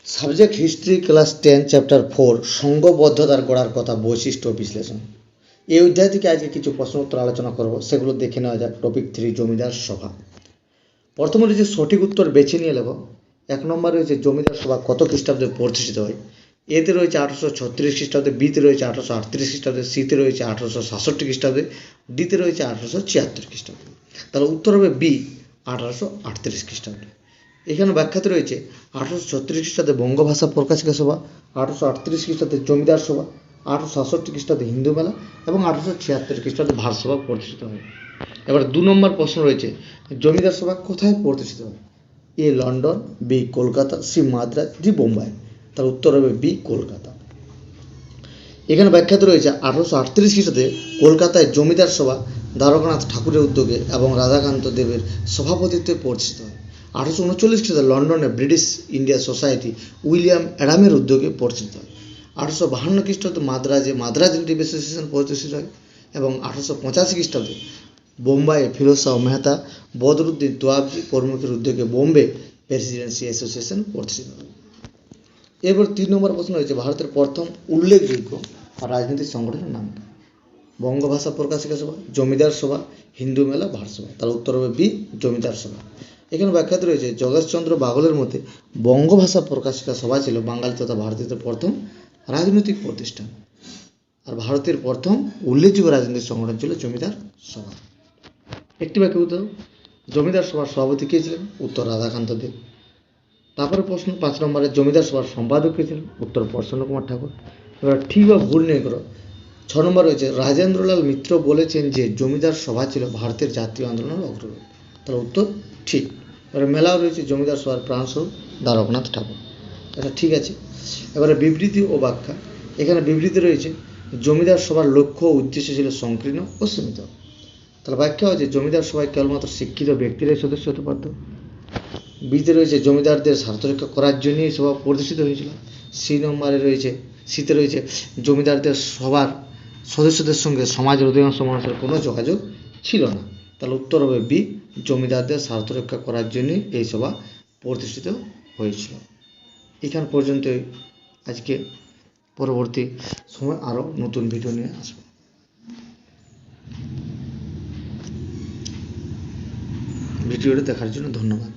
Subject history class 10 chapter 4 সংঘবদ্ধতার গড়ার কথা বৈশিষ্ট্য ও বিশ্লেষণ। এই অধ্যায় থেকে আজকে কিছু প্রশ্ন উত্তর আলোচনা করব, সেগুলো দেখে নেওয়া যাক। টপিক 3 জমিদার সভা। প্রথমে রয়েছে সঠিক উত্তর বেছে নিয়ে নেব। 1 নম্বর রয়েছে জমিদার সভা কত খ্রিস্টাব্দে প্রতিষ্ঠিত হয়। এতে রয়েছে 1836 খ্রিস্টাব্দে, বিতে রয়েছে 1838 খ্রিস্টাব্দে, সিতে রয়েছে 1866 খ্রিস্টাব্দে, ডিতে রয়েছে 1876 খ্রিস্টাব্দে। তাহলে উত্তর হবে বি, 1838 খ্রিস্টাব্দে। এখানে ব্যাখ্যাতে রয়েছে 1836 খ্রিস্টাব্দে বঙ্গভাষা প্রকাশিকা সভা, 1838 খ্রিস্টাব্দে জমিদার সভা, 1866 খ্রিস্টাব্দে হিন্দু মেলা এবং 1876 খ্রিস্টাব্দে ভারত সভা প্রতিষ্ঠিত হয়। এবার 2 নম্বর প্রশ্ন রয়েছে জমিদার সভা কোথায় প্রতিষ্ঠিত হয়। A London, B Kolkata, C Madras, D Bombay. তার উত্তর হবে বি কলকাতা। এখানে ব্যাখ্যাতে রয়েছে 1838 খ্রিস্টাব্দে কলকাতায় জমিদার সভা দ্বারকানাথ ঠাকুরের উদ্যোগে এবং রাধাকান্ত দেবের সভাপতিত্বে প্রতিষ্ঠিত হয়। 1839 খ্রিস্টাব্দে লন্ডনে ব্রিটিশ ইন্ডিয়া সোসাইটি উইলিয়াম অ্যাডামের উদ্যোগে প্রতিষ্ঠিত হয়। 1852 খ্রিস্টাব্দে মাদ্রাজে মাদ্রাজ নেটিভ অ্যাসোসিয়েশন প্রতিষ্ঠিত হয় এবং 1885 খ্রিস্টাব্দে বোম্বাইয়ে ফিরোজ শাহ মেহতা, বদরুদ্দিন তোয়াবজি প্রমুখের উদ্যোগে বোম্বে প্রেসিডেন্সি অ্যাসোসিয়েশন প্রতিষ্ঠিত হয়। এরপর 3 নম্বর প্রশ্ন হয়েছে ভারতের প্রথম উল্লেখযোগ্য রাজনৈতিক সংগঠনের নাম কি। বঙ্গভাষা প্রকাশিকা সভা, জমিদার সভা, হিন্দু মেলা, ভারত সভা। তার উত্তর হবে বি, জমিদার সভা। এখানে ব্যাখ্যাতে রয়েছে জগৎচন্দ্র বাঘলের মতে বঙ্গভাষা প্রকাশিকা সভা ছিল বাঙালি তথা ভারতীয়দের প্রথম রাজনৈতিক প্রতিষ্ঠান, আর ভারতের প্রথম উল্লেখযোগ্য রাজনৈতিক সংগঠন ছিল জমিদার সভা। একটি ব্যাখ্যা উত্তর, জমিদার সভার সভাপতি কে ছিলেন। উত্তর রাধাকান্ত দেব। তারপরে প্রশ্ন 5 নম্বরে জমিদার সভার সম্পাদক কে ছিলেন। উত্তর প্রসন্ন কুমার ঠাকুর। এবার ঠিক বা ভুল নিয়ে করো। 6 নম্বর রয়েছে রাজেন্দ্রলাল মিত্র বলেছেন যে জমিদার সভা ছিল ভারতের জাতীয় আন্দোলনের অগ্রদূত। তাহলে উত্তর ঠিক। এবারে মেলাও রয়েছে জমিদার সভার প্রাণস্বরূপ দ্বারকানাথ ঠাকুর। এটা ঠিক আছে। এবারে বিবৃতি ও ব্যাখ্যা। এখানে বিবৃতি রয়েছে জমিদার সভার লক্ষ্য ও উদ্দেশ্য ছিল সংকীর্ণ ও সীমিত। তাহলে ব্যাখ্যা হচ্ছে জমিদার সভায় কেবলমাত্র শিক্ষিত ব্যক্তিরাই সদস্য হতে পারত। বিতে রয়েছে জমিদারদের স্বার্থ রক্ষা করার জন্যই সভা প্রতিষ্ঠিত হয়েছিল। সিতে রয়েছে জমিদারদের সবার সদস্যদের সঙ্গে সমাজের অধিকাংশ মানুষের কোনো যোগাযোগ ছিল না। তাহলে উত্তর হবে বি, জমিদারদের স্বার্থ রক্ষা করার জন্যই এই সভা প্রতিষ্ঠিত হয়েছিল। এখান পর্যন্ত আজকে, পরবর্তী সময় আরও নতুন ভিডিও নিয়ে আসবো। ভিডিওটি দেখার জন্য ধন্যবাদ।